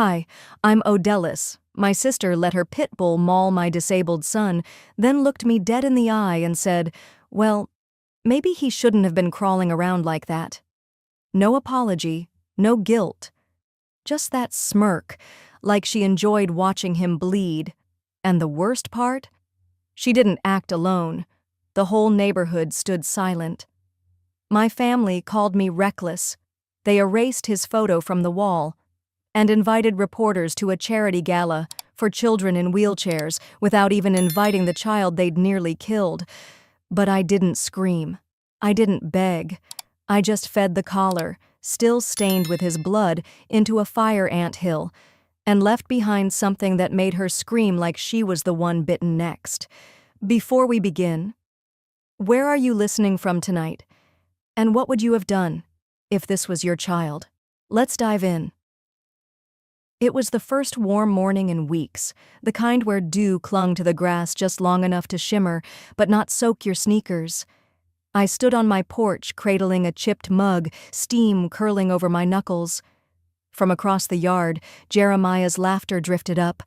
Hi, I'm Odellis. My sister let her Pitbull maul my disabled son, then looked me dead in the eye and said, well, maybe he shouldn't have been crawling around like that. No apology, no guilt. Just that smirk, like she enjoyed watching him bleed. And the worst part? She didn't act alone. The whole neighborhood stood silent. My family called me reckless. They erased his photo from the wall and invited reporters to a charity gala for children in wheelchairs without even inviting the child they'd nearly killed. But I didn't scream. I didn't beg. I just fed the collar, still stained with his blood, into a fire anthill, and left behind something that made her scream like she was the one bitten next. Before we begin, where are you listening from tonight? And what would you have done if this was your child? Let's dive in. It was the first warm morning in weeks, the kind where dew clung to the grass just long enough to shimmer, but not soak your sneakers. I stood on my porch, cradling a chipped mug, steam curling over my knuckles. From across the yard, Jeremiah's laughter drifted up,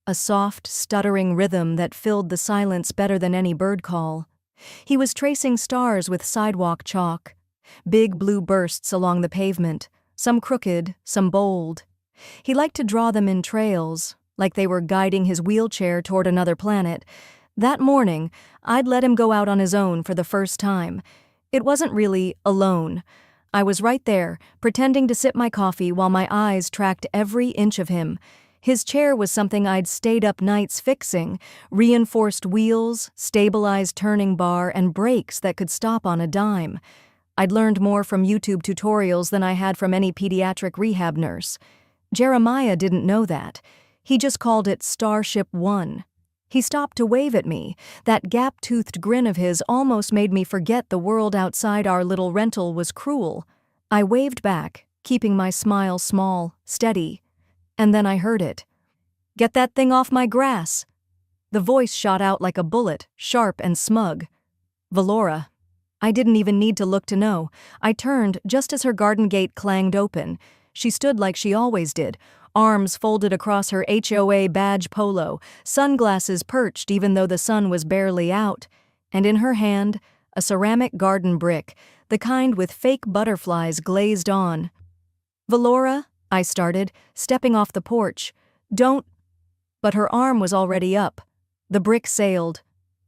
a soft, stuttering rhythm that filled the silence better than any bird call. He was tracing stars with sidewalk chalk, big blue bursts along the pavement, some crooked, some bold. He liked to draw them in trails, like they were guiding his wheelchair toward another planet. That morning, I'd let him go out on his own for the first time. It wasn't really alone. I was right there, pretending to sip my coffee while my eyes tracked every inch of him. His chair was something I'd stayed up nights fixing: reinforced wheels, stabilized turning bar, and brakes that could stop on a dime. I'd learned more from YouTube tutorials than I had from any pediatric rehab nurse. Jeremiah didn't know that. He just called it Starship One. He stopped to wave at me. That gap-toothed grin of his almost made me forget the world outside our little rental was cruel. I waved back, keeping my smile small, steady. And then I heard it. "Get that thing off my grass." The voice shot out like a bullet, sharp and smug. Valora. I didn't even need to look to know. I turned just as her garden gate clanged open. She stood like she always did, arms folded across her HOA badge polo, sunglasses perched even though the sun was barely out, and in her hand, a ceramic garden brick, the kind with fake butterflies glazed on. "Valora," I started, stepping off the porch. "Don't—" But her arm was already up. The brick sailed.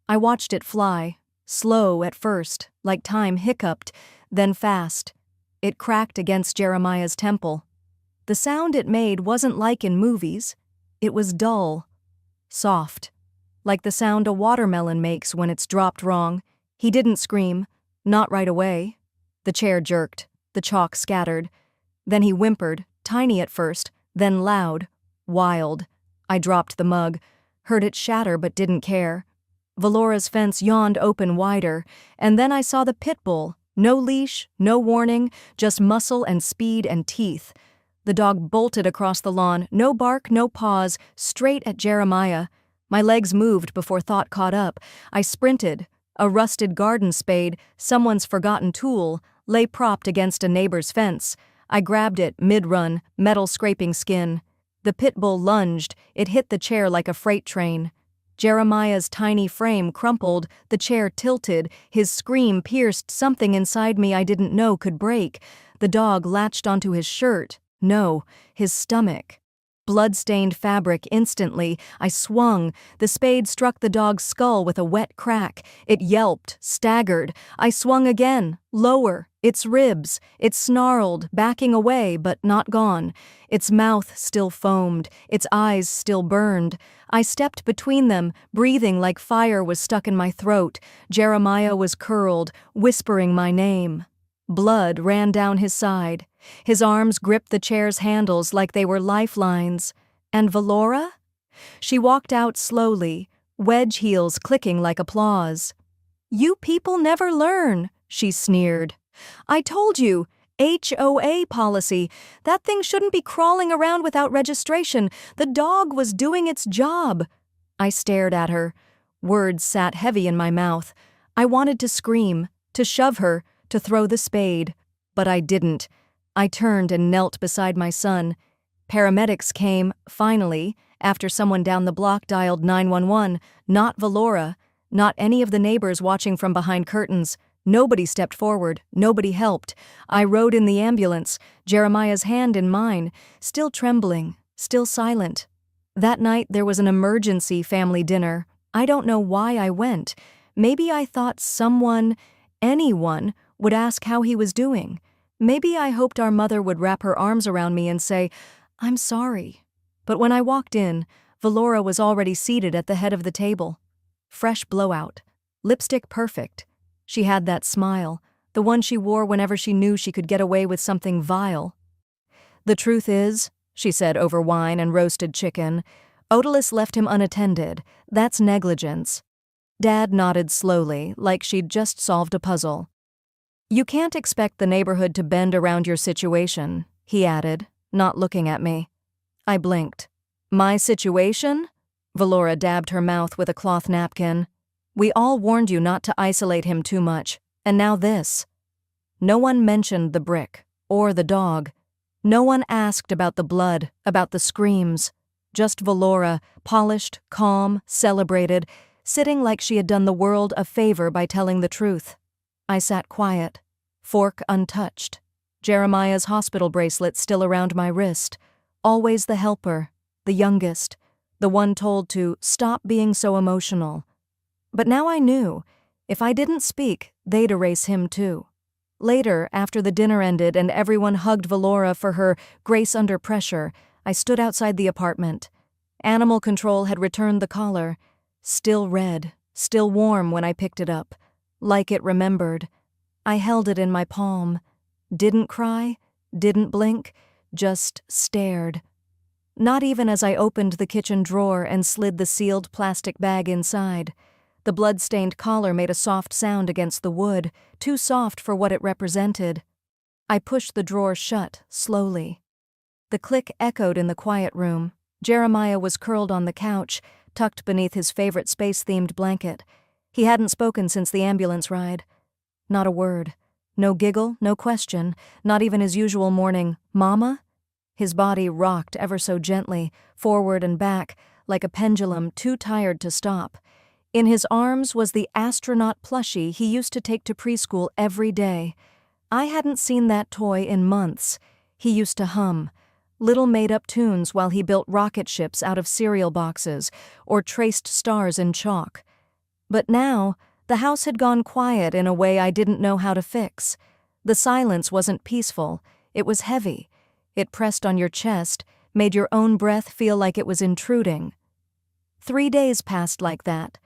I watched it fly, slow at first, like time hiccuped, then fast. It cracked against Jeremiah's temple. The sound it made wasn't like in movies. It was dull, soft, like the sound a watermelon makes when it's dropped wrong. He didn't scream, not right away. The chair jerked, the chalk scattered. Then he whimpered, tiny at first, then loud, wild. I dropped the mug, heard it shatter but didn't care. Valora's fence yawned open wider, and then I saw the Pitbull. No leash, no warning, just muscle and speed and teeth. The dog bolted across the lawn, no bark, no pause, straight at Jeremiah. My legs moved before thought caught up. I sprinted. A rusted garden spade, someone's forgotten tool, lay propped against a neighbor's fence. I grabbed it, mid-run, metal scraping skin. The Pitbull lunged. It hit the chair like a freight train. Jeremiah's tiny frame crumpled, the chair tilted, his scream pierced something inside me I didn't know could break. The dog latched onto his shirt. No, his stomach. Blood-stained fabric instantly. I swung. The spade struck the dog's skull with a wet crack. It yelped, staggered. I swung again, lower. Its ribs. It snarled, backing away, but not gone. Its mouth still foamed. Its eyes still burned. I stepped between them, breathing like fire was stuck in my throat. Jeremiah was curled, whispering my name. Blood ran down his side. His arms gripped the chair's handles like they were lifelines. And Valora? She walked out slowly, wedge heels clicking like applause. "You people never learn," she sneered. "I told you, HOA policy. That thing shouldn't be crawling around without registration. The dog was doing its job." I stared at her. Words sat heavy in my mouth. I wanted to scream, to shove her, to throw the spade. But I didn't. I turned and knelt beside my son. Paramedics came, finally, after someone down the block dialed 911, not Valora, not any of the neighbors watching from behind curtains. Nobody stepped forward, nobody helped. I rode in the ambulance, Jeremiah's hand in mine, still trembling, still silent. That night there was an emergency family dinner. I don't know why I went. Maybe I thought anyone, would ask how he was doing. Maybe I hoped our mother would wrap her arms around me and say, "I'm sorry." But when I walked in, Valora was already seated at the head of the table. Fresh blowout. Lipstick perfect. She had that smile, the one she wore whenever she knew she could get away with something vile. "The truth is," she said over wine and roasted chicken, "Odalis left him unattended. That's negligence." Dad nodded slowly, like she'd just solved a puzzle. "You can't expect the neighborhood to bend around your situation," he added, not looking at me. I blinked. "My situation?" Valora dabbed her mouth with a cloth napkin. "We all warned you not to isolate him too much, and now this." No one mentioned the brick, or the dog. No one asked about the blood, about the screams. Just Valora, polished, calm, celebrated, sitting like she had done the world a favor by telling the truth. I sat quiet, fork untouched, Jeremiah's hospital bracelet still around my wrist, always the helper, the youngest, the one told to stop being so emotional. But now I knew, if I didn't speak, they'd erase him too. Later, after the dinner ended and everyone hugged Valora for her grace under pressure, I stood outside the apartment. Animal control had returned the collar, still red, still warm when I picked it up, like it remembered. I held it in my palm, didn't cry, didn't blink, just stared. Not even as I opened the kitchen drawer and slid the sealed plastic bag inside. The blood-stained collar made a soft sound against the wood, too soft for what it represented. I pushed the drawer shut, slowly. The click echoed in the quiet room. Jeremiah was curled on the couch, tucked beneath his favorite space-themed blanket. He hadn't spoken since the ambulance ride. Not a word. No giggle, no question, not even his usual morning, "Mama?" His body rocked ever so gently, forward and back, like a pendulum too tired to stop. In his arms was the astronaut plushie he used to take to preschool every day. I hadn't seen that toy in months. He used to hum little made-up tunes while he built rocket ships out of cereal boxes or traced stars in chalk. But now, the house had gone quiet in a way I didn't know how to fix. The silence wasn't peaceful, it was heavy. It pressed on your chest, made your own breath feel like it was intruding. 3 days passed like that.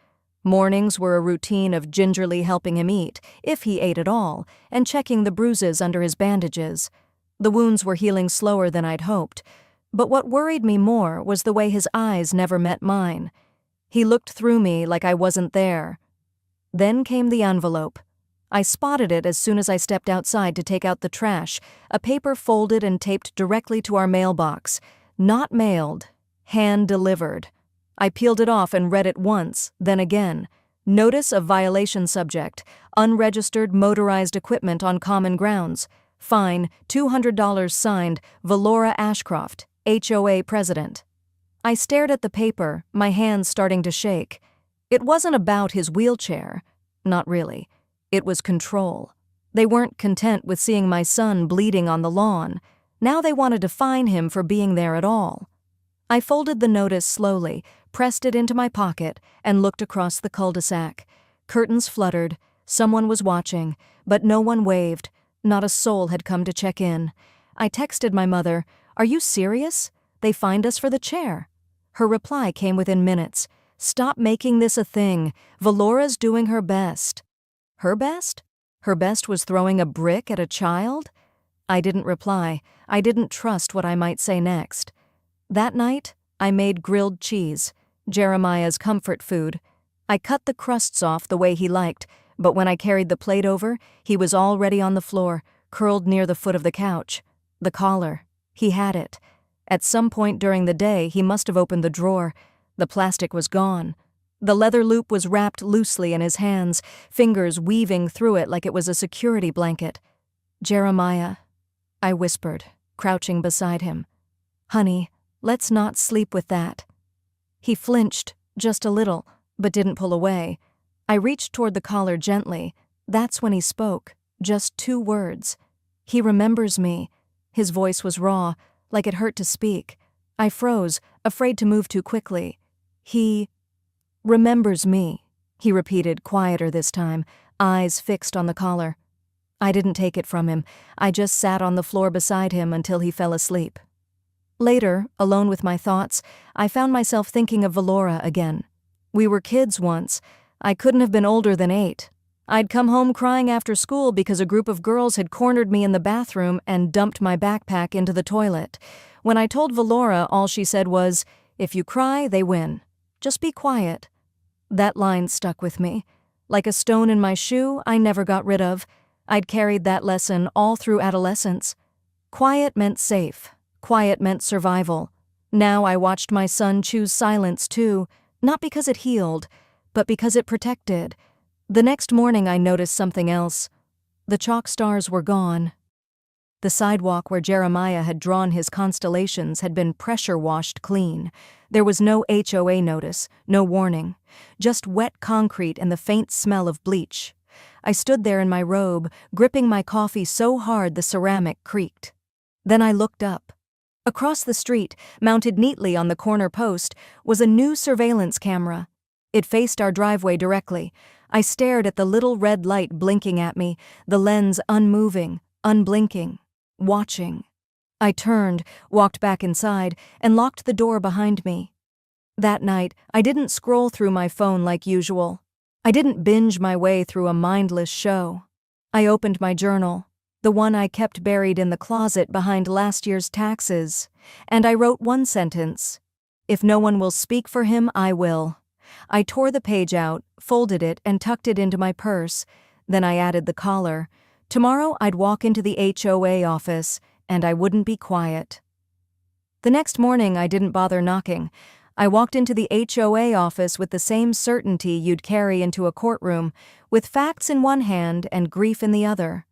Mornings were a routine of gingerly helping him eat, if he ate at all, and checking the bruises under his bandages. The wounds were healing slower than I'd hoped, but what worried me more was the way his eyes never met mine. He looked through me like I wasn't there. Then came the envelope. I spotted it as soon as I stepped outside to take out the trash, a paper folded and taped directly to our mailbox. Not mailed, hand-delivered. I peeled it off and read it once, then again. Notice of violation subject, unregistered motorized equipment on common grounds. Fine, $200 signed, Valora Ashcroft, HOA president. I stared at the paper, my hands starting to shake. It wasn't about his wheelchair. Not really. It was control. They weren't content with seeing my son bleeding on the lawn. Now they wanted to fine him for being there at all. I folded the notice slowly, pressed it into my pocket, and looked across the cul-de-sac. Curtains fluttered. Someone was watching, but no one waved. Not a soul had come to check in. I texted my mother, "Are you serious? They fined us for the chair." Her reply came within minutes. "Stop making this a thing. Valora's doing her best." Her best? Her best was throwing a brick at a child? I didn't reply. I didn't trust what I might say next. That night, I made grilled cheese, Jeremiah's comfort food. I cut the crusts off the way he liked, but when I carried the plate over, he was already on the floor, curled near the foot of the couch. The collar. He had it. At some point during the day, he must have opened the drawer. The plastic was gone. The leather loop was wrapped loosely in his hands, fingers weaving through it like it was a security blanket. "Jeremiah," I whispered, crouching beside him. Honey, let's not sleep with that. He flinched, just a little, but didn't pull away. I reached toward the collar gently. That's when he spoke, just 2 words. He remembers me. His voice was raw, like it hurt to speak. I froze, afraid to move too quickly. He remembers me, he repeated, quieter this time, eyes fixed on the collar. I didn't take it from him. I just sat on the floor beside him until he fell asleep. Later, alone with my thoughts, I found myself thinking of Valora again. We were kids once. I couldn't have been older than 8. I'd come home crying after school because a group of girls had cornered me in the bathroom and dumped my backpack into the toilet. When I told Valora, all she said was, "If you cry, they win. Just be quiet." That line stuck with me. Like a stone in my shoe I never got rid of. I'd carried that lesson all through adolescence. Quiet meant safe. Quiet meant survival. Now I watched my son choose silence too, not because it healed, but because it protected. The next morning I noticed something else. The chalk stars were gone. The sidewalk where Jeremiah had drawn his constellations had been pressure-washed clean. There was no HOA notice, no warning, just wet concrete and the faint smell of bleach. I stood there in my robe, gripping my coffee so hard the ceramic creaked. Then I looked up. Across the street, mounted neatly on the corner post, was a new surveillance camera. It faced our driveway directly. I stared at the little red light blinking at me, the lens unmoving, unblinking, watching. I turned, walked back inside, and locked the door behind me. That night, I didn't scroll through my phone like usual. I didn't binge my way through a mindless show. I opened my journal, the one I kept buried in the closet behind last year's taxes, and I wrote one sentence. If no one will speak for him, I will. I tore the page out, folded it, and tucked it into my purse. Then I added the collar. Tomorrow I'd walk into the HOA office, and I wouldn't be quiet. The next morning I didn't bother knocking. I walked into the HOA office with the same certainty you'd carry into a courtroom, with facts in one hand and grief in the other.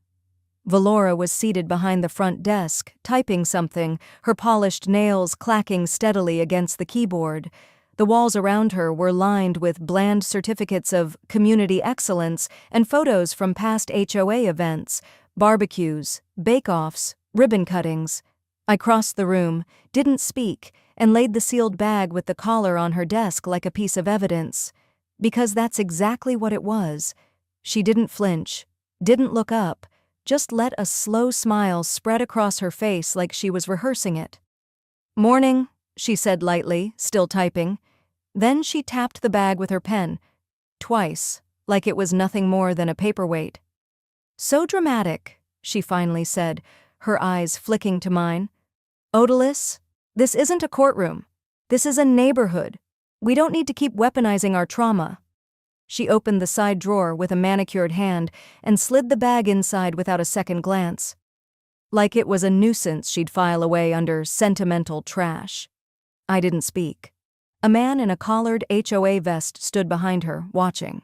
Valora was seated behind the front desk, typing something, her polished nails clacking steadily against the keyboard. The walls around her were lined with bland certificates of community excellence and photos from past HOA events, barbecues, bake-offs, ribbon cuttings. I crossed the room, didn't speak, and laid the sealed bag with the collar on her desk like a piece of evidence. Because that's exactly what it was. She didn't flinch, didn't look up, just let a slow smile spread across her face like she was rehearsing it. "Morning," she said lightly, still typing. Then she tapped the bag with her pen, twice, like it was nothing more than a paperweight. "So dramatic," she finally said, her eyes flicking to mine. "Odalis, this isn't a courtroom. This is a neighborhood. We don't need to keep weaponizing our trauma." She opened the side drawer with a manicured hand and slid the bag inside without a second glance. Like it was a nuisance she'd file away under sentimental trash. I didn't speak. A man in a collared HOA vest stood behind her, watching.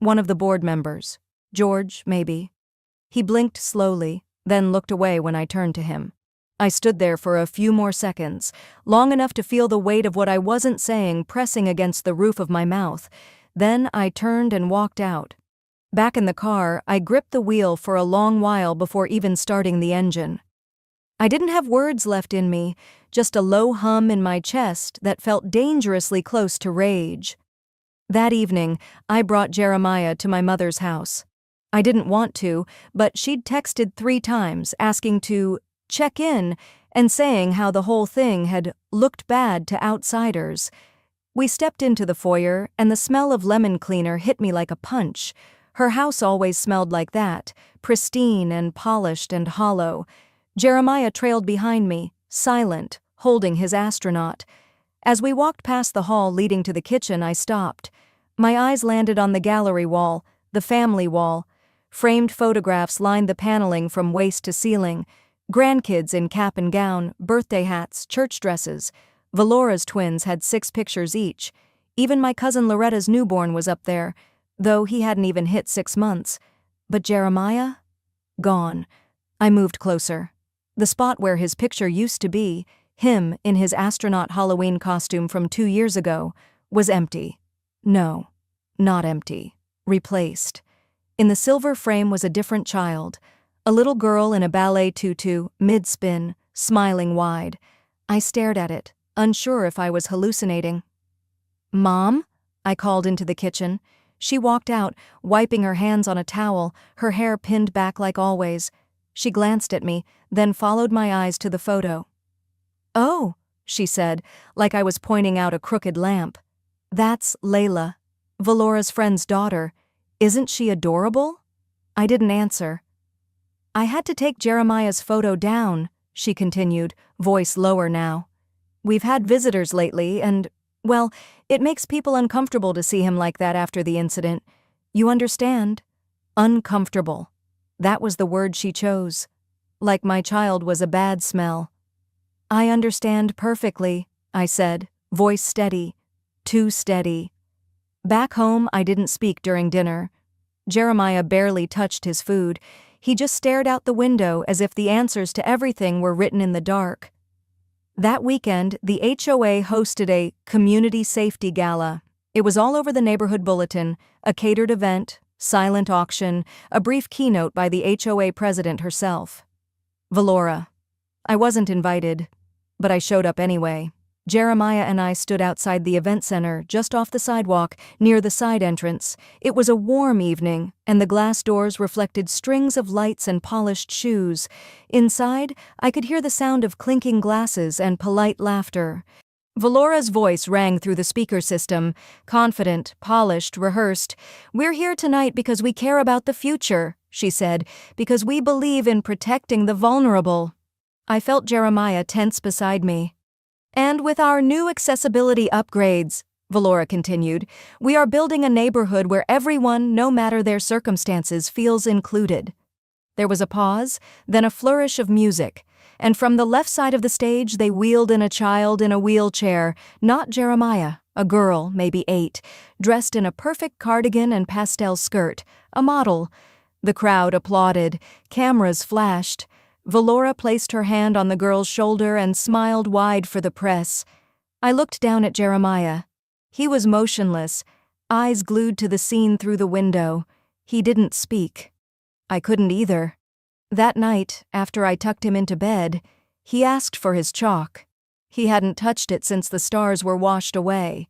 One of the board members. George, maybe. He blinked slowly, then looked away when I turned to him. I stood there for a few more seconds, long enough to feel the weight of what I wasn't saying pressing against the roof of my mouth. Then I turned and walked out. Back in the car, I gripped the wheel for a long while before even starting the engine. I didn't have words left in me, just a low hum in my chest that felt dangerously close to rage. That evening, I brought Jeremiah to my mother's house. I didn't want to, but she'd texted 3 times asking to check in and saying how the whole thing had looked bad to outsiders. We stepped into the foyer, and the smell of lemon cleaner hit me like a punch. Her house always smelled like that, pristine and polished and hollow. Jeremiah trailed behind me, silent, holding his astronaut. As we walked past the hall leading to the kitchen, I stopped. My eyes landed on the gallery wall, the family wall. Framed photographs lined the paneling from waist to ceiling. Grandkids in cap and gown, birthday hats, church dresses. Valora's twins had 6 pictures each. Even my cousin Loretta's newborn was up there, though he hadn't even hit 6 months. But Jeremiah? Gone. I moved closer. The spot where his picture used to be, Him, in his astronaut Halloween costume from 2 years ago, was empty. No, not empty. Replaced. In the silver frame was a different child, a little girl in a ballet tutu, mid-spin, smiling wide. I stared at it, unsure if I was hallucinating. "Mom?" I called into the kitchen. She walked out, wiping her hands on a towel, her hair pinned back like always. She glanced at me, then followed my eyes to the photo. "Oh," she said, like I was pointing out a crooked lamp. "That's Layla, Valora's friend's daughter. Isn't she adorable?" I didn't answer. "I had to take Jeremiah's photo down," she continued, voice lower now. "We've had visitors lately and, well, it makes people uncomfortable to see him like that after the incident. You understand? Uncomfortable. That was the word she chose. Like my child was a bad smell." "I understand perfectly," I said, voice steady. Too steady. Back home, I didn't speak during dinner. Jeremiah barely touched his food. He just stared out the window as if the answers to everything were written in the dark. That weekend, the HOA hosted a community safety gala. It was all over the neighborhood bulletin, a catered event, silent auction, a brief keynote by the HOA president herself. Valora. I wasn't invited, but I showed up anyway. Jeremiah and I stood outside the event center, just off the sidewalk, near the side entrance. It was a warm evening, and the glass doors reflected strings of lights and polished shoes. Inside, I could hear the sound of clinking glasses and polite laughter. Valora's voice rang through the speaker system, confident, polished, rehearsed. "We're here tonight because we care about the future," she said, "because we believe in protecting the vulnerable." I felt Jeremiah tense beside me. "And with our new accessibility upgrades," Valora continued, "we are building a neighborhood where everyone, no matter their circumstances, feels included." There was a pause, then a flourish of music, and from the left side of the stage they wheeled in a child in a wheelchair, not Jeremiah, a girl, maybe 8, dressed in a perfect cardigan and pastel skirt, a model. The crowd applauded, cameras flashed. Valora placed her hand on the girl's shoulder and smiled wide for the press. I looked down at Jeremiah. He was motionless, eyes glued to the scene through the window. He didn't speak. I couldn't either. That night, after I tucked him into bed, he asked for his chalk. He hadn't touched it since the stars were washed away.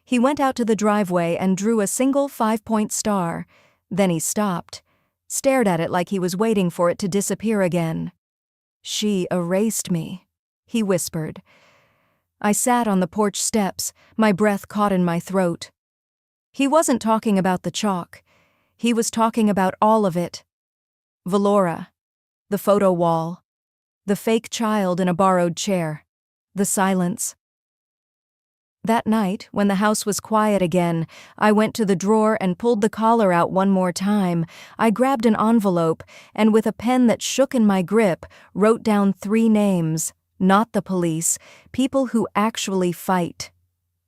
He went out to the driveway and drew a single 5-point star. Then he stopped, stared at it like he was waiting for it to disappear again. "She erased me," he whispered. I sat on the porch steps, my breath caught in my throat. He wasn't talking about the chalk. He was talking about all of it. Valora, the photo wall, the fake child in a borrowed chair, the silence. That night, when the house was quiet again, I went to the drawer and pulled the collar out one more time. I grabbed an envelope and, with a pen that shook in my grip, wrote down 3 names, not the police, people who actually fight.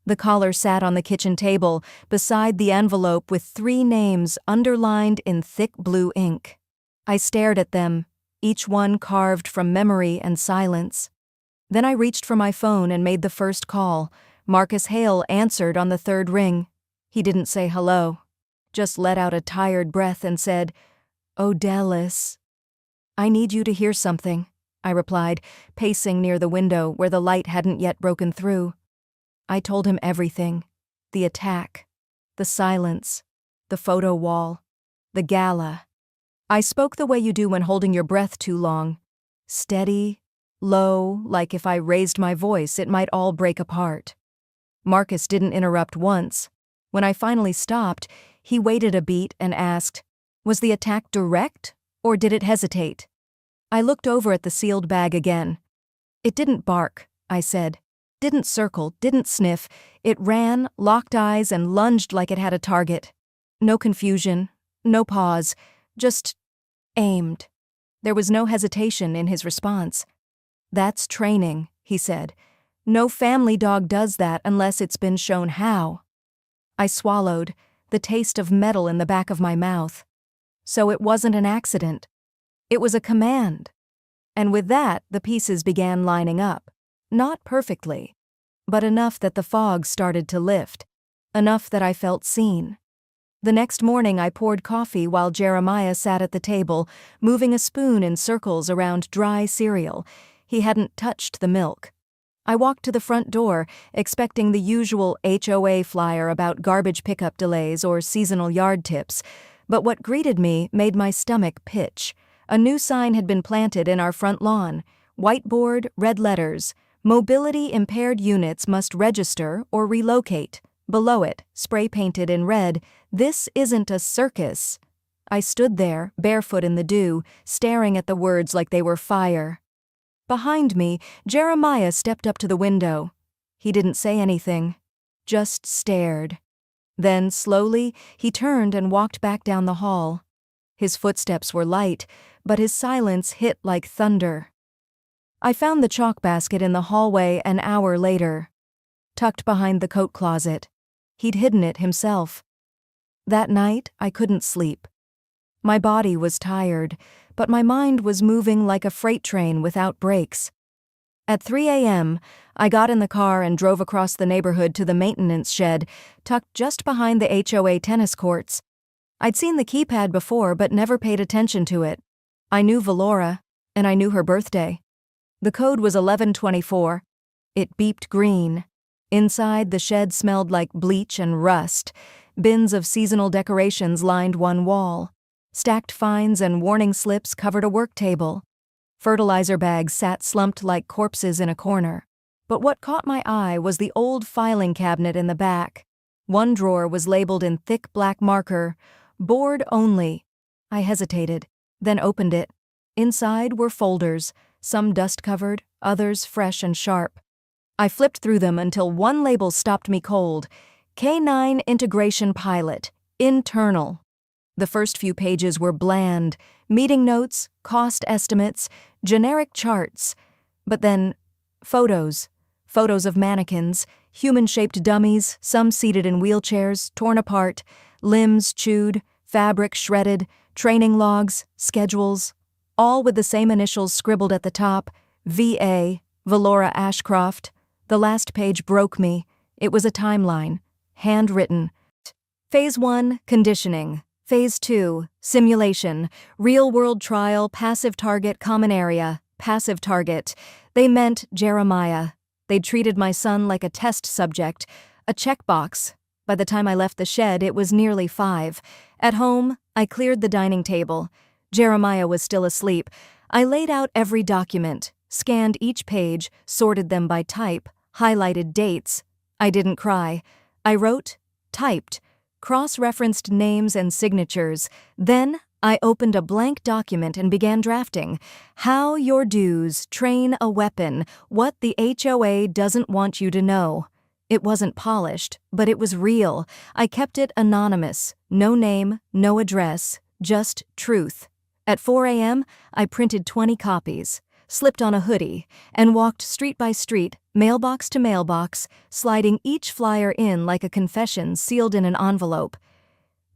The collar sat on the kitchen table, beside the envelope with 3 names underlined in thick blue ink. I stared at them, each one carved from memory and silence. Then I reached for my phone and made the first call. Marcus Hale answered on the 3rd ring. He didn't say hello, just let out a tired breath and said, "Oh, Dallas." "I need you to hear something," I replied, pacing near the window where the light hadn't yet broken through. I told him everything. The attack, the silence, the photo wall, the gala. I spoke the way you do when holding your breath too long. Steady, low, like if I raised my voice it might all break apart. Marcus didn't interrupt once. When I finally stopped, he waited a beat and asked, "Was the attack direct, or did it hesitate?" I looked over at the sealed bag again. "It didn't bark," I said. "Didn't circle, didn't sniff. It ran, locked eyes, and lunged like it had a target. No confusion, no pause, just aimed." There was no hesitation in his response. "That's training," he said. "No family dog does that unless it's been shown how." I swallowed, the taste of metal in the back of my mouth. So it wasn't an accident. It was a command. And with that, the pieces began lining up. Not perfectly, but enough that the fog started to lift, enough that I felt seen. The next morning I poured coffee while Jeremiah sat at the table, moving a spoon in circles around dry cereal. He hadn't touched the milk. I walked to the front door, expecting the usual HOA flyer about garbage pickup delays or seasonal yard tips, but what greeted me made my stomach pitch. A new sign had been planted in our front lawn. Whiteboard, red letters, "Mobility impaired units must register or relocate." Below it, spray-painted in red, "This isn't a circus." I stood there, barefoot in the dew, staring at the words like they were fire. Behind me, Jeremiah stepped up to the window. He didn't say anything, just stared. Then, slowly, he turned and walked back down the hall. His footsteps were light, but his silence hit like thunder. I found the chalk basket in the hallway an hour later, tucked behind the coat closet. He'd hidden it himself. That night, I couldn't sleep. My body was tired, but my mind was moving like a freight train without brakes. At 3 a.m., I got in the car and drove across the neighborhood to the maintenance shed, tucked just behind the HOA tennis courts. I'd seen the keypad before but never paid attention to it. I knew Valora, and I knew her birthday. The code was 1124. It beeped green. Inside, the shed smelled like bleach and rust. Bins of seasonal decorations lined one wall. Stacked fines and warning slips covered a work table. Fertilizer bags sat slumped like corpses in a corner. But what caught my eye was the old filing cabinet in the back. One drawer was labeled in thick black marker, "Board only." I hesitated, then opened it. Inside were folders, some dust-covered, others fresh and sharp. I flipped through them until one label stopped me cold. K9 Integration Pilot, Internal. The first few pages were bland, meeting notes, cost estimates, generic charts. But then, photos of mannequins, human-shaped dummies, some seated in wheelchairs, torn apart, limbs chewed, fabric shredded, training logs, schedules, all with the same initials scribbled at the top, VA, Valora Ashcroft. The last page broke me. It was a timeline, handwritten. Phase 1, conditioning. Phase 2, simulation. Real-world trial, passive target, common area. Passive target. They meant Jeremiah. They'd treated my son like a test subject, a checkbox. By the time I left the shed, it was nearly 5. At home, I cleared the dining table. Jeremiah was still asleep. I laid out every document, scanned each page, sorted them by type, highlighted dates. I didn't cry. I wrote, typed, cross-referenced names and signatures. Then I opened a blank document and began drafting. How your dues, train a weapon, what the HOA doesn't want you to know. It wasn't polished, but it was real. I kept it anonymous. No name, no address, just truth. At 4 a.m., I printed 20 copies, slipped on a hoodie, and walked street by street, mailbox to mailbox, sliding each flyer in like a confession sealed in an envelope.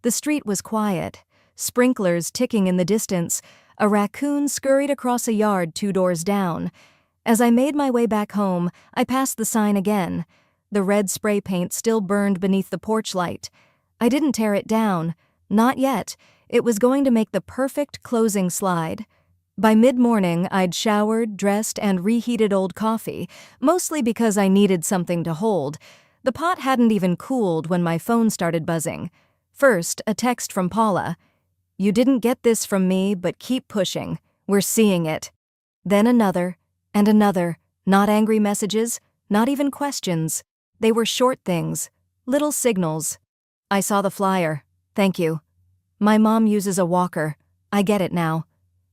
The street was quiet, sprinklers ticking in the distance. A raccoon scurried across a yard 2 doors down. As I made my way back home, I passed the sign again. The red spray paint still burned beneath the porch light. I didn't tear it down. Not yet. It was going to make the perfect closing slide. By mid-morning, I'd showered, dressed, and reheated old coffee, mostly because I needed something to hold. The pot hadn't even cooled when my phone started buzzing. First, a text from Paula. "You didn't get this from me, but keep pushing. We're seeing it." Then another, and another. Not angry messages, not even questions. They were short things, little signals. I saw the flyer. Thank you. My mom uses a walker. I get it now.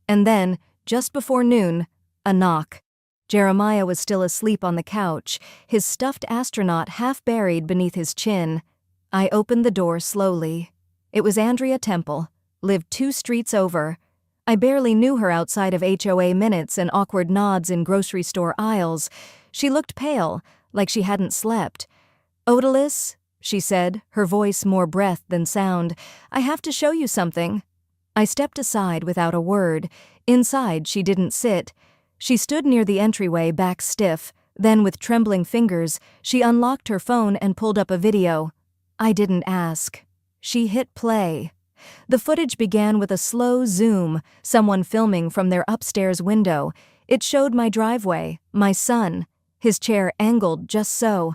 And then, just before noon, a knock. Jeremiah was still asleep on the couch, his stuffed astronaut half buried beneath his chin. I opened the door slowly. It was Andrea Temple, lived 2 streets over. I barely knew her outside of HOA minutes and awkward nods in grocery store aisles. She looked pale, like she hadn't slept. "Odalis," she said, her voice more breath than sound, "I have to show you something." I stepped aside without a word. Inside, she didn't sit. She stood near the entryway, back stiff, Then, with trembling fingers, she unlocked her phone and pulled up a video. I didn't ask. She hit play. The footage began with a slow zoom, someone filming from their upstairs window. It showed my driveway, my son, his chair angled just so.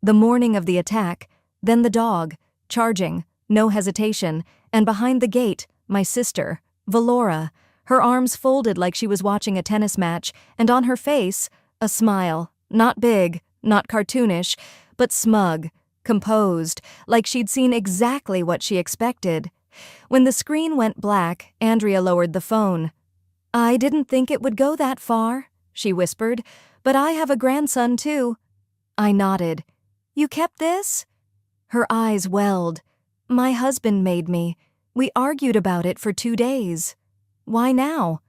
The morning of the attack, then the dog, charging, no hesitation, and behind the gate, my sister, Valora, her arms folded like she was watching a tennis match, and on her face, a smile, not big, not cartoonish, but smug, composed, like she'd seen exactly what she expected. When the screen went black, Andrea lowered the phone. "I didn't think it would go that far," she whispered, "but I have a grandson too." I nodded. "You kept this?" Her eyes welled. "My husband made me. We argued about it for 2 days." "Why now?"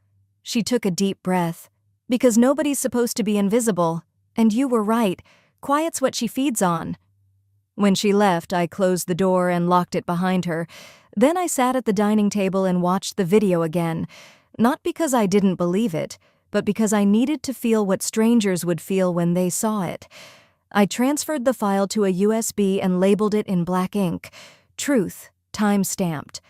She took a deep breath. "Because nobody's supposed to be invisible. And you were right. Quiet's what she feeds on." When she left, I closed the door and locked it behind her. Then I sat at the dining table and watched the video again, not because I didn't believe it, but because I needed to feel what strangers would feel when they saw it. I transferred the file to a USB and labeled it in black ink. Truth, time-stamped.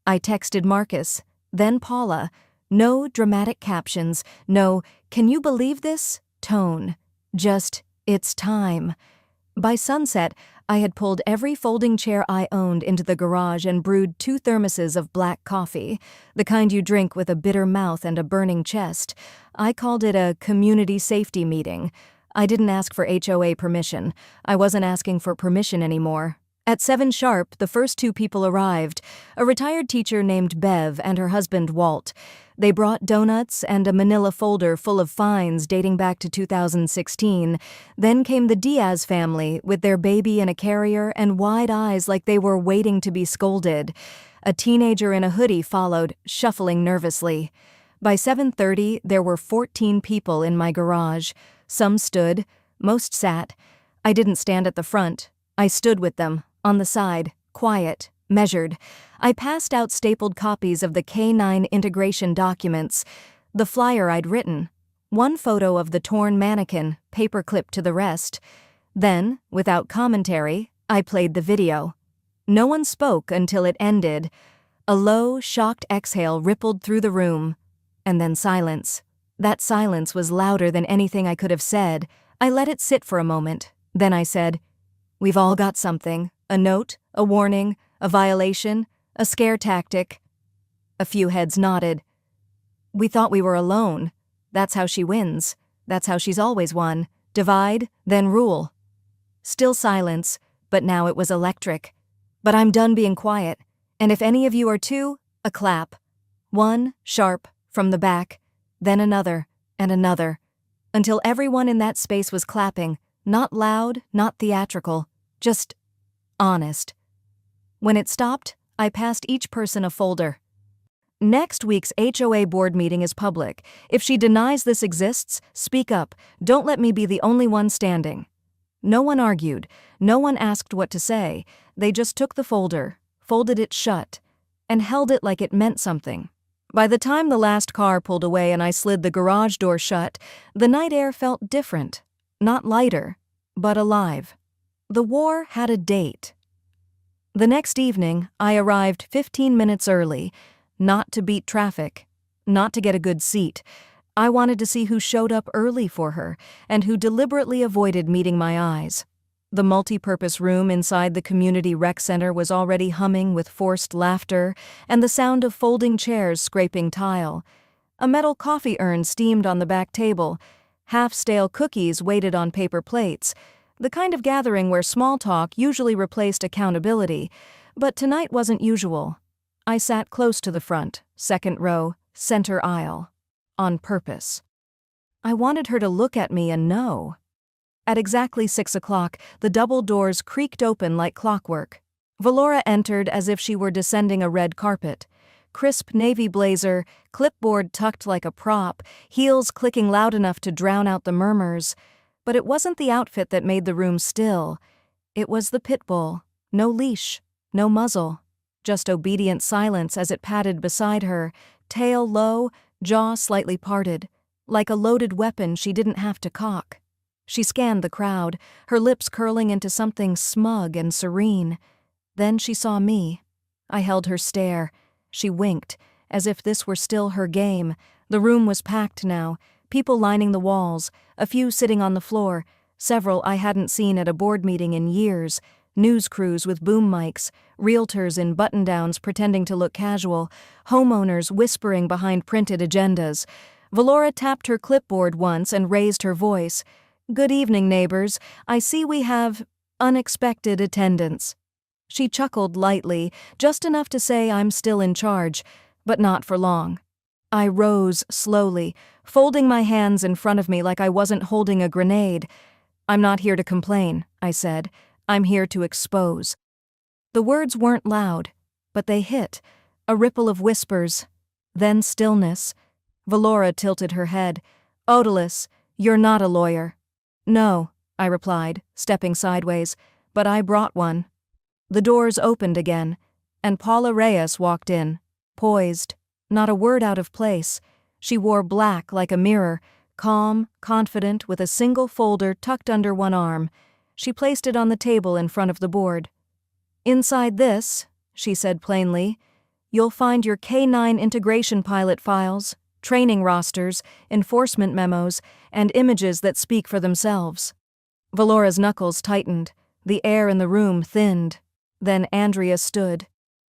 I texted Marcus, then Paula. No dramatic captions, no "can you believe this?" tone. Just, it's time. By sunset, I had pulled every folding chair I owned into the garage and brewed 2 thermoses of black coffee, the kind you drink with a bitter mouth and a burning chest. I called it a community safety meeting. I didn't ask for HOA permission. I wasn't asking for permission anymore. At 7 sharp, the first 2 people arrived, a retired teacher named Bev and her husband Walt. They brought donuts and a manila folder full of fines dating back to 2016. Then came the Diaz family with their baby in a carrier and wide eyes like they were waiting to be scolded. A teenager in a hoodie followed, shuffling nervously. By 7:30, there were 14 people in my garage. Some stood, most sat. I didn't stand at the front. I stood with them, on the side, quiet, measured. I passed out stapled copies of the K-9 integration documents, the flyer I'd written, one photo of the torn mannequin, paperclipped to the rest. Then, without commentary, I played the video. No one spoke until it ended. A low, shocked exhale rippled through the room. And then silence. That silence was louder than anything I could have said. I let it sit for a moment. Then I said, "We've all got something. A note, a warning, a violation, a scare tactic." A few heads nodded. "We thought we were alone. That's how she wins. That's how she's always won. Divide, then rule." Still silence, but now it was electric. "But I'm done being quiet. And if any of you are too, a clap. 1, sharp, from the back, then another, and another, until everyone in that space was clapping, not loud, not theatrical, just honest. When it stopped, I passed each person a folder. "Next week's HOA board meeting is public. If she denies this exists, speak up. Don't let me be the only one standing." No one argued. No one asked what to say. They just took the folder, folded it shut, and held it like it meant something. By the time the last car pulled away and I slid the garage door shut, the night air felt different. Not lighter, but alive. The war had a date. The next evening, I arrived 15 minutes early, not to beat traffic, not to get a good seat. I wanted to see who showed up early for her and who deliberately avoided meeting my eyes. The multi-purpose room inside the community rec center was already humming with forced laughter and the sound of folding chairs scraping tile. A metal coffee urn steamed on the back table. Half-stale cookies waited on paper plates. The kind of gathering where small talk usually replaced accountability, but tonight wasn't usual. I sat close to the front, second row, center aisle. On purpose. I wanted her to look at me and know. At exactly 6 o'clock, the double doors creaked open like clockwork. Valora entered as if she were descending a red carpet. Crisp navy blazer, clipboard tucked like a prop, heels clicking loud enough to drown out the murmurs. But it wasn't the outfit that made the room still. It was the Pitbull. No leash, no muzzle. Just obedient silence as it padded beside her, tail low, jaw slightly parted, like a loaded weapon she didn't have to cock. She scanned the crowd, her lips curling into something smug and serene. Then she saw me. I held her stare. She winked, as if this were still her game. The room was packed now, people lining the walls, a few sitting on the floor, several I hadn't seen at a board meeting in years, news crews with boom mics, realtors in button-downs pretending to look casual, homeowners whispering behind printed agendas. Valora tapped her clipboard once and raised her voice. "Good evening, neighbors. I see we have unexpected attendance." She chuckled lightly, just enough to say I'm still in charge, but not for long. I rose slowly, folding my hands in front of me like I wasn't holding a grenade. "I'm not here to complain," I said. "I'm here to expose." The words weren't loud, but they hit. A ripple of whispers. Then stillness. Valora tilted her head. "Odalys, you're not a lawyer." "No," I replied, stepping sideways, "but I brought one." The doors opened again, and Paula Reyes walked in, poised, not a word out of place. She wore black like a mirror, calm, confident, with a single folder tucked under one arm. She placed it on the table in front of the board. "Inside this," she said plainly, "you'll find your K-9 integration pilot files, training rosters, enforcement memos, and images that speak for themselves." Valora's knuckles tightened. The air in the room thinned. Then Andrea stood.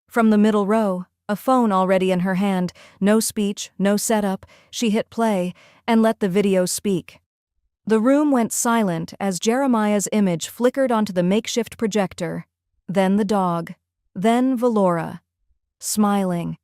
From the middle row, a phone already in her hand, no speech, no setup, she hit play and let the video speak. The room went silent as Jeremiah's image flickered onto the makeshift projector. Then the dog. Then Valora. Smiling.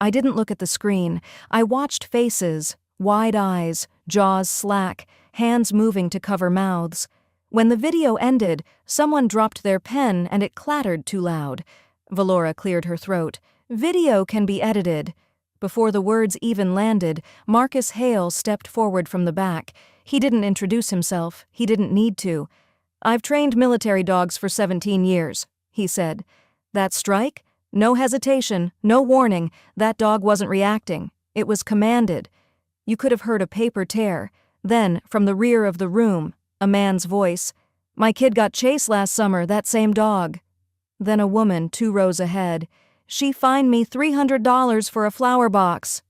I didn't look at the screen. I watched faces, wide eyes, jaws slack, hands moving to cover mouths. When the video ended, someone dropped their pen and it clattered too loud. Valora cleared her throat. "Video can be edited." Before the words even landed, Marcus Hale stepped forward from the back. He didn't introduce himself. He didn't need to. "I've trained military dogs for 17 years, he said. "That strike? No hesitation, no warning. That dog wasn't reacting. It was commanded." You could have heard a paper tear. Then, from the rear of the room, a man's voice. "My kid got chased last summer, that same dog." Then a woman 2 rows ahead. "She fined me $300 for a flower box."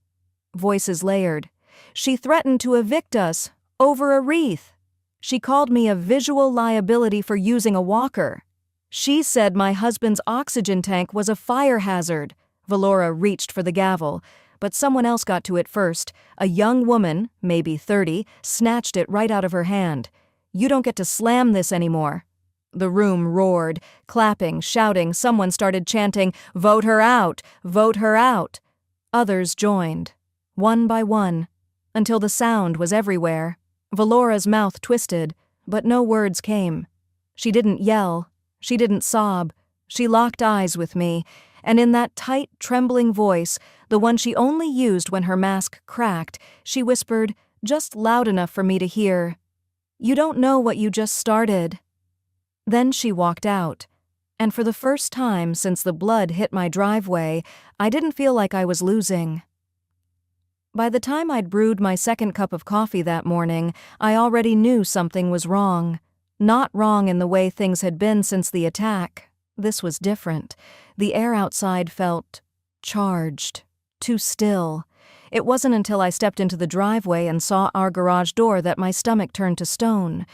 Voices layered. "She threatened to evict us over a wreath." "She called me a visual liability for using a walker." "She said my husband's oxygen tank was a fire hazard." Valora reached for the gavel, but someone else got to it first. A young woman, maybe 30, snatched it right out of her hand. "You don't get to slam this anymore." The room roared, clapping, shouting. Someone started chanting, "Vote her out! Vote her out!" Others joined, one by one, until the sound was everywhere. Valora's mouth twisted, but no words came. She didn't yell. She didn't sob. She locked eyes with me, and in that tight, trembling voice, the one she only used when her mask cracked, she whispered, just loud enough for me to hear, "You don't know what you just started." Then she walked out, and for the first time since the blood hit my driveway, I didn't feel like I was losing. By the time I'd brewed my second cup of coffee that morning, I already knew something was wrong. Not wrong in the way things had been since the attack. This was different. The air outside felt charged, too still. It wasn't until I stepped into the driveway and saw our garage door that my stomach turned to stone.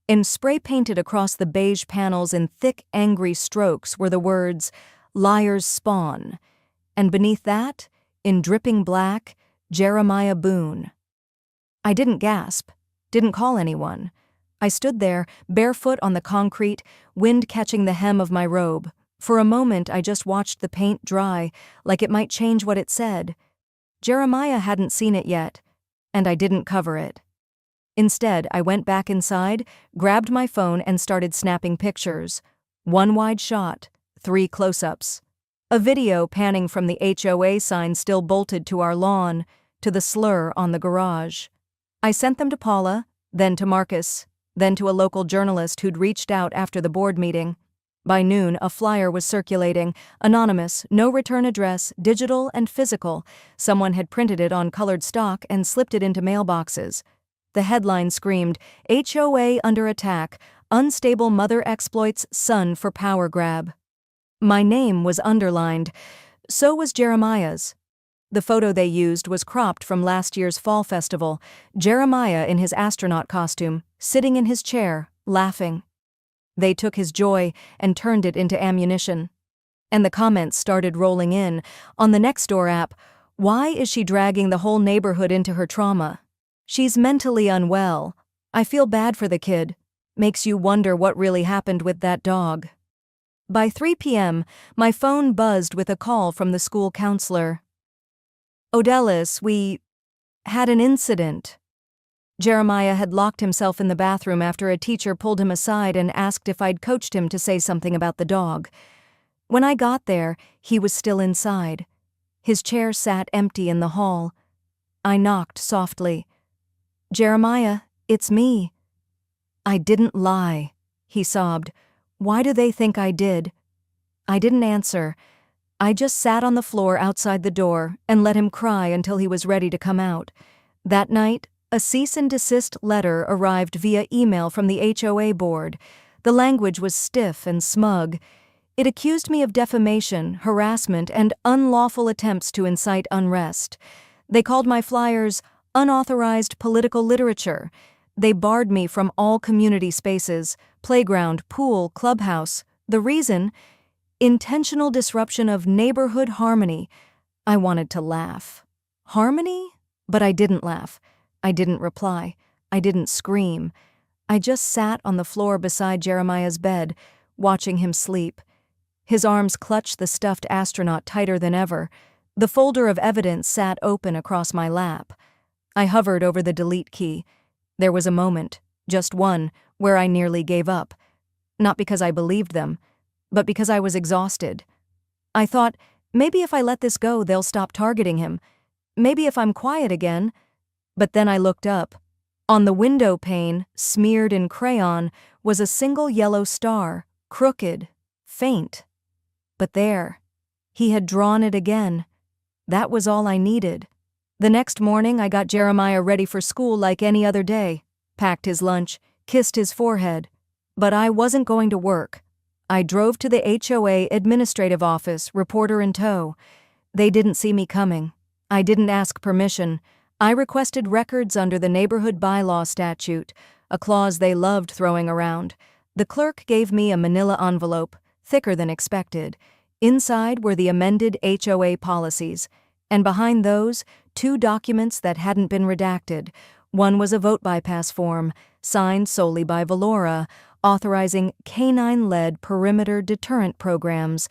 In spray-painted across the beige panels in thick, angry strokes were the words, "Liars Spawn." And beneath that, in dripping black, Jeremiah Boone. I didn't gasp, didn't call anyone. I stood there, barefoot on the concrete, wind catching the hem of my robe. For a moment I just watched the paint dry, like it might change what it said. Jeremiah hadn't seen it yet, and I didn't cover it. Instead, I went back inside, grabbed my phone and started snapping pictures. 1 wide shot, 3 close-ups. A video panning from the HOA sign still bolted to our lawn, to the slur on the garage. I sent them to Paula, then to Marcus, then to a local journalist who'd reached out after the board meeting. By noon, a flyer was circulating, anonymous, no return address, digital and physical. Someone had printed it on colored stock and slipped it into mailboxes. The headline screamed, "HOA under attack, unstable mother exploits son for power grab." My name was underlined. So was Jeremiah's. The photo they used was cropped from last year's fall festival, Jeremiah in his astronaut costume, sitting in his chair, laughing. They took his joy and turned it into ammunition. And the comments started rolling in. On the Nextdoor app, "Why is she dragging the whole neighborhood into her trauma? She's mentally unwell. I feel bad for the kid. Makes you wonder what really happened with that dog." By 3 p.m., my phone buzzed with a call from the school counselor. "Odellis, we had an incident." Jeremiah had locked himself in the bathroom after a teacher pulled him aside and asked if I'd coached him to say something about the dog. When I got there, he was still inside. His chair sat empty in the hall. I knocked softly. "Jeremiah, it's me." "I didn't lie," he sobbed. "Why do they think I did?" I didn't answer. I just sat on the floor outside the door and let him cry until he was ready to come out. That night, a cease and desist letter arrived via email from the HOA board. The language was stiff and smug. It accused me of defamation, harassment, and unlawful attempts to incite unrest. They called my flyers unauthorized political literature. They barred me from all community spaces, playground, pool, clubhouse. The reason? Intentional disruption of neighborhood harmony. I wanted to laugh. Harmony? But I didn't laugh. I didn't reply. I didn't scream. I just sat on the floor beside Jeremiah's bed, watching him sleep. His arms clutched the stuffed astronaut tighter than ever. The folder of evidence sat open across my lap. I hovered over the delete key. There was a moment, just one, where I nearly gave up. Not because I believed them, but because I was exhausted. I thought, maybe if I let this go, they'll stop targeting him. Maybe if I'm quiet again. But then I looked up. On the window pane, smeared in crayon, was a single yellow star, crooked, faint. But there, he had drawn it again. That was all I needed. The next morning, I got Jeremiah ready for school like any other day, packed his lunch, kissed his forehead. But I wasn't going to work. I drove to the HOA administrative office, reporter in tow. They didn't see me coming. I didn't ask permission. I requested records under the neighborhood bylaw statute, a clause they loved throwing around. The clerk gave me a manila envelope, thicker than expected. Inside were the amended HOA policies, and behind those, 2 documents that hadn't been redacted. One was a vote bypass form, signed solely by Valora, authorizing canine-led perimeter deterrent programs.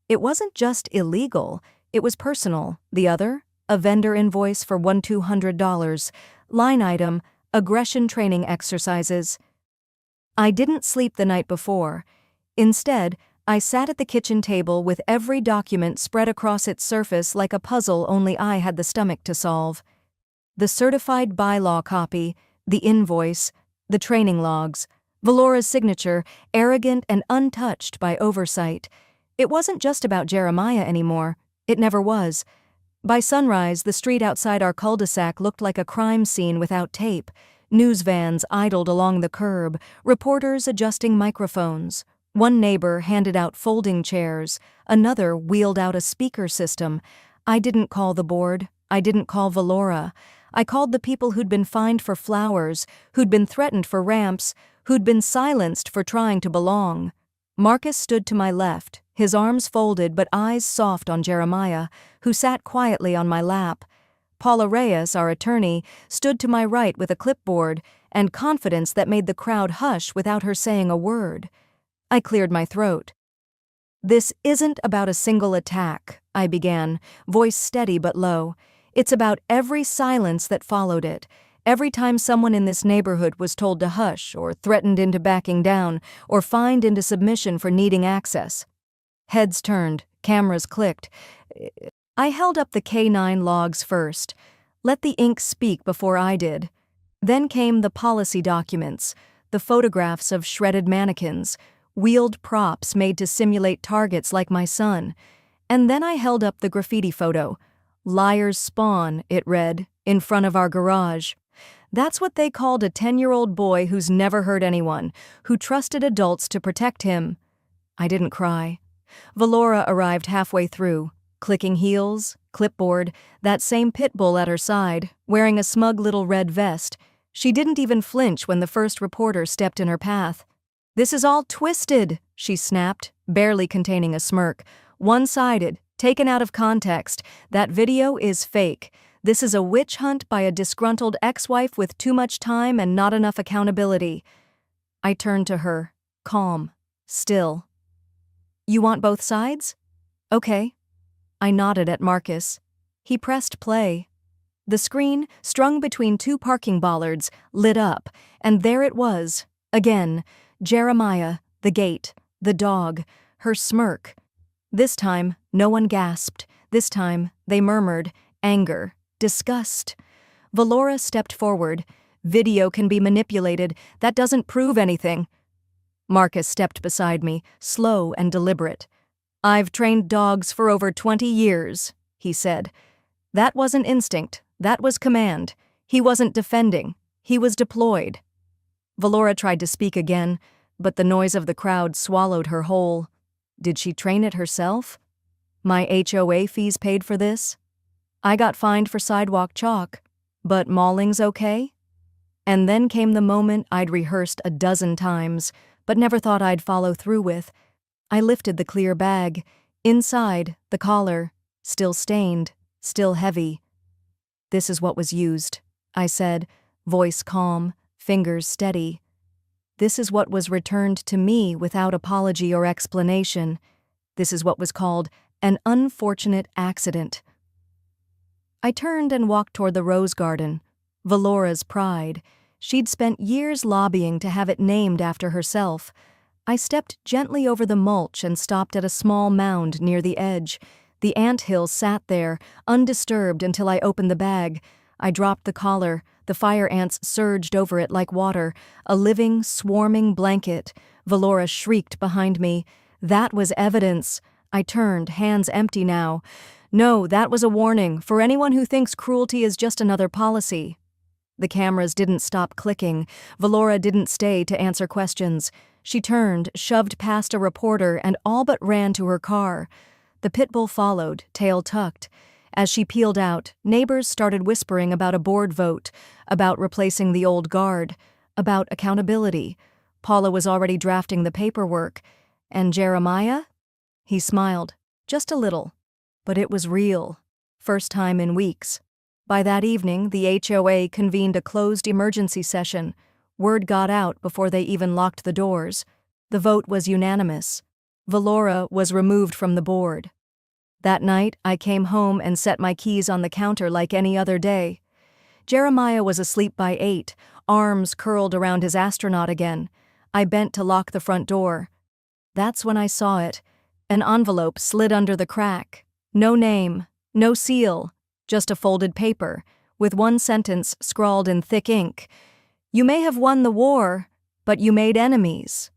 It wasn't just illegal, it was personal. The other, a vendor invoice for $1,200. Line item, aggression training exercises. I didn't sleep the night before. Instead, I sat at the kitchen table with every document spread across its surface like a puzzle only I had the stomach to solve. The certified bylaw copy, the invoice, the training logs, Valora's signature, arrogant and untouched by oversight. It wasn't just about Jeremiah anymore. It never was. By sunrise, the street outside our cul-de-sac looked like a crime scene without tape. News vans idled along the curb, reporters adjusting microphones. One neighbor handed out folding chairs. Another wheeled out a speaker system. I didn't call the board. I didn't call Valora. I called the people who'd been fined for flowers, who'd been threatened for ramps, who'd been silenced for trying to belong. Marcus stood to my left, his arms folded but eyes soft on Jeremiah, who sat quietly on my lap. Paula Reyes, our attorney, stood to my right with a clipboard and confidence that made the crowd hush without her saying a word. I cleared my throat. "This isn't about a single attack," I began, voice steady but low. "It's about every silence that followed it. Every time someone in this neighborhood was told to hush, or threatened into backing down, or fined into submission for needing access." Heads turned, cameras clicked. I held up the K9 logs first. Let the ink speak before I did. Then came the policy documents, the photographs of shredded mannequins, wheeled props made to simulate targets like my son. And then I held up the graffiti photo. "Liars spawn," it read, in front of our garage. That's what they called a 10-year-old boy who's never hurt anyone, who trusted adults to protect him. I didn't cry. Valora arrived halfway through, clicking heels, clipboard, that same Pitbull at her side, wearing a smug little red vest. She didn't even flinch when the first reporter stepped in her path. "This is all twisted," she snapped, barely containing a smirk. "One-sided, taken out of context. That video is fake. This is a witch hunt by a disgruntled ex-wife with too much time and not enough accountability." I turned to her, calm, still. "You want both sides? Okay." I nodded at Marcus. He pressed play. The screen, strung between two parking bollards, lit up, and there it was, again, Jeremiah, the gate, the dog, her smirk. This time, no one gasped. This time, they murmured, anger, disgust. Valora stepped forward. "Video can be manipulated. That doesn't prove anything." Marcus stepped beside me, slow and deliberate. "I've trained dogs for over 20 years, he said. That wasn't instinct, that was command. He wasn't defending, he was deployed. Valora tried to speak again, but the noise of the crowd swallowed her whole. Did she train it herself? My HOA fees paid for this? I got fined for sidewalk chalk, but mauling's okay? And then came the moment I'd rehearsed a dozen times, but never thought I'd follow through with. I lifted the clear bag. Inside, the collar, still stained, still heavy. "This is what was used," I said, voice calm, fingers steady. "This is what was returned to me without apology or explanation. This is what was called an unfortunate accident." I turned and walked toward the rose garden. Valora's pride. She'd spent years lobbying to have it named after herself. I stepped gently over the mulch and stopped at a small mound near the edge. The anthill sat there, undisturbed until I opened the bag. I dropped the collar. The fire ants surged over it like water, a living, swarming blanket. Valora shrieked behind me. That was evidence. I turned, hands empty now. No, that was a warning for anyone who thinks cruelty is just another policy. The cameras didn't stop clicking. Valora didn't stay to answer questions. She turned, shoved past a reporter, and all but ran to her car. The Pitbull followed, tail tucked. As she peeled out, neighbors started whispering about a board vote, about replacing the old guard, about accountability. Paula was already drafting the paperwork. And Jeremiah? He smiled, just a little. But it was real. First time in weeks. By that evening, the HOA convened a closed emergency session. Word got out before they even locked the doors. The vote was unanimous. Valora was removed from the board. That night, I came home and set my keys on the counter like any other day. Jeremiah was asleep by 8, arms curled around his astronaut again. I bent to lock the front door. That's when I saw it. An envelope slid under the crack. No name, no seal, just a folded paper, with one sentence scrawled in thick ink. "You may have won the war, but you made enemies."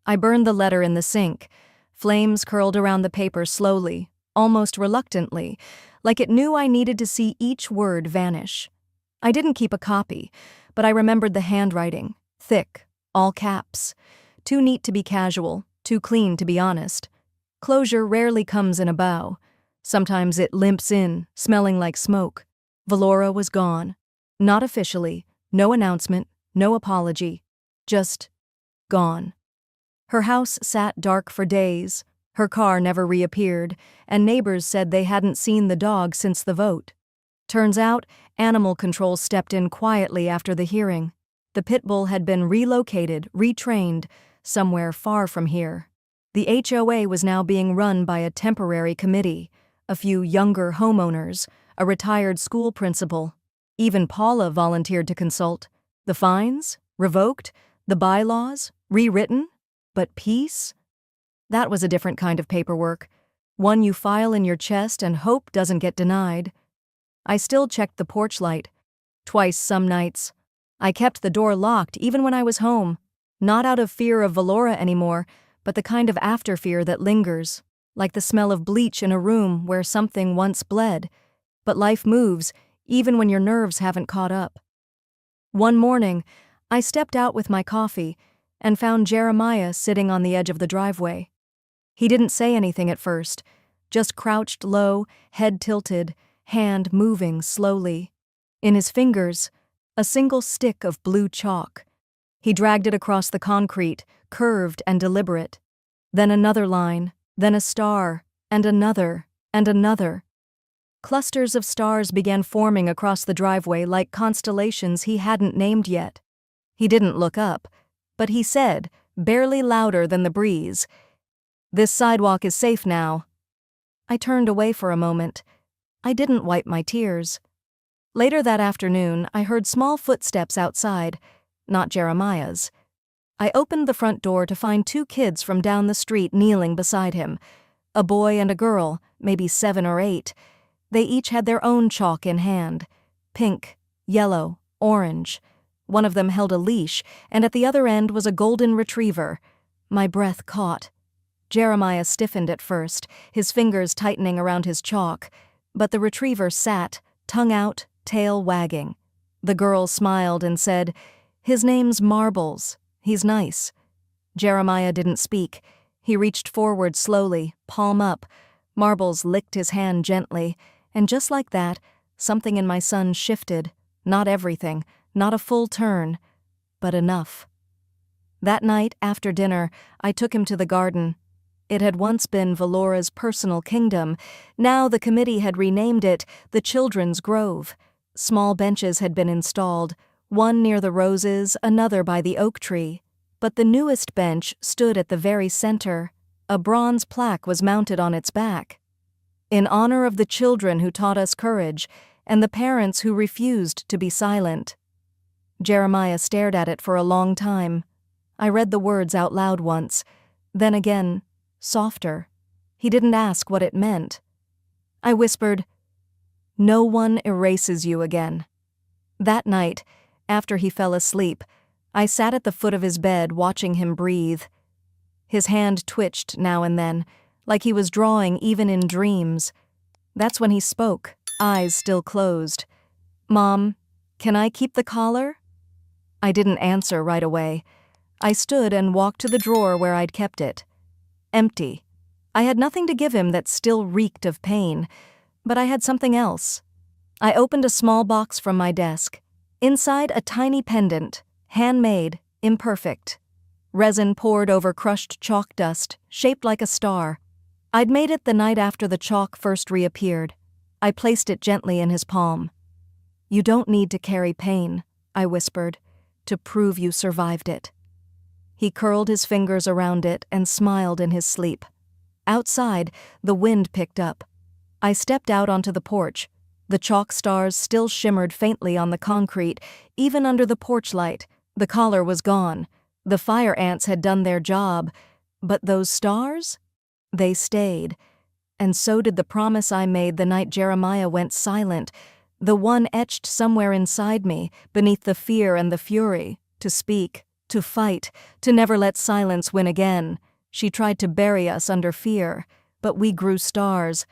I burned the letter in the sink. Flames curled around the paper slowly, almost reluctantly, like it knew I needed to see each word vanish. I didn't keep a copy, but I remembered the handwriting, thick, all caps. Too neat to be casual, too clean to be honest. Closure rarely comes in a bow. Sometimes it limps in, smelling like smoke. Valora was gone. Not officially, no announcement, no apology. Just gone. Her house sat dark for days. Her car never reappeared, and neighbors said they hadn't seen the dog since the vote. Turns out, animal control stepped in quietly after the hearing. The Pitbull had been relocated, retrained, somewhere far from here. The HOA was now being run by a temporary committee, a few younger homeowners, a retired school principal. Even Paula volunteered to consult. The fines? Revoked? The bylaws? Rewritten? But peace? That was a different kind of paperwork, one you file in your chest and hope doesn't get denied. I still checked the porch light. Twice some nights. I kept the door locked even when I was home, not out of fear of Valora anymore, but the kind of after-fear that lingers, like the smell of bleach in a room where something once bled. But life moves, even when your nerves haven't caught up. One morning, I stepped out with my coffee and found Jeremiah sitting on the edge of the driveway. He didn't say anything at first, just crouched low, head tilted, hand moving slowly. In his fingers, a single stick of blue chalk. He dragged it across the concrete, curved and deliberate. Then another line, then a star, and another, and another. Clusters of stars began forming across the driveway like constellations he hadn't named yet. He didn't look up, but he said, barely louder than the breeze, "This sidewalk is safe now." I turned away for a moment. I didn't wipe my tears. Later that afternoon, I heard small footsteps outside, not Jeremiah's. I opened the front door to find two kids from down the street kneeling beside him, a boy and a girl, maybe 7 or 8. They each had their own chalk in hand, pink, yellow, orange. One of them held a leash, and at the other end was a golden retriever. My breath caught. Jeremiah stiffened at first, his fingers tightening around his chalk, but the retriever sat, tongue out, tail wagging. The girl smiled and said, "His name's Marbles. He's nice." Jeremiah didn't speak. He reached forward slowly, palm up. Marbles licked his hand gently, and just like that, something in my son shifted. Not everything, not a full turn, but enough. That night, after dinner, I took him to the garden. It had once been Valora's personal kingdom. Now the committee had renamed it the Children's Grove. Small benches had been installed, one near the roses, another by the oak tree. But the newest bench stood at the very center. A bronze plaque was mounted on its back. "In honor of the children who taught us courage, and the parents who refused to be silent." Jeremiah stared at it for a long time. I read the words out loud once, then again, softer. He didn't ask what it meant. I whispered, "No one erases you again." That night, after he fell asleep, I sat at the foot of his bed watching him breathe. His hand twitched now and then, like he was drawing even in dreams. That's when he spoke, eyes still closed. "Mom, can I keep the collar?" I didn't answer right away. I stood and walked to the drawer where I'd kept it. Empty. I had nothing to give him that still reeked of pain, but I had something else. I opened a small box from my desk. Inside, a tiny pendant, handmade, imperfect. Resin poured over crushed chalk dust, shaped like a star. I'd made it the night after the chalk first reappeared. I placed it gently in his palm. "You don't need to carry pain," I whispered, "to prove you survived it." He curled his fingers around it and smiled in his sleep. Outside, the wind picked up. I stepped out onto the porch. The chalk stars still shimmered faintly on the concrete, even under the porch light. The collar was gone. The fire ants had done their job. But those stars? They stayed. And so did the promise I made the night Jeremiah went silent, the one etched somewhere inside me, beneath the fear and the fury, to speak, to fight, to never let silence win again. She tried to bury us under fear, but we grew stars,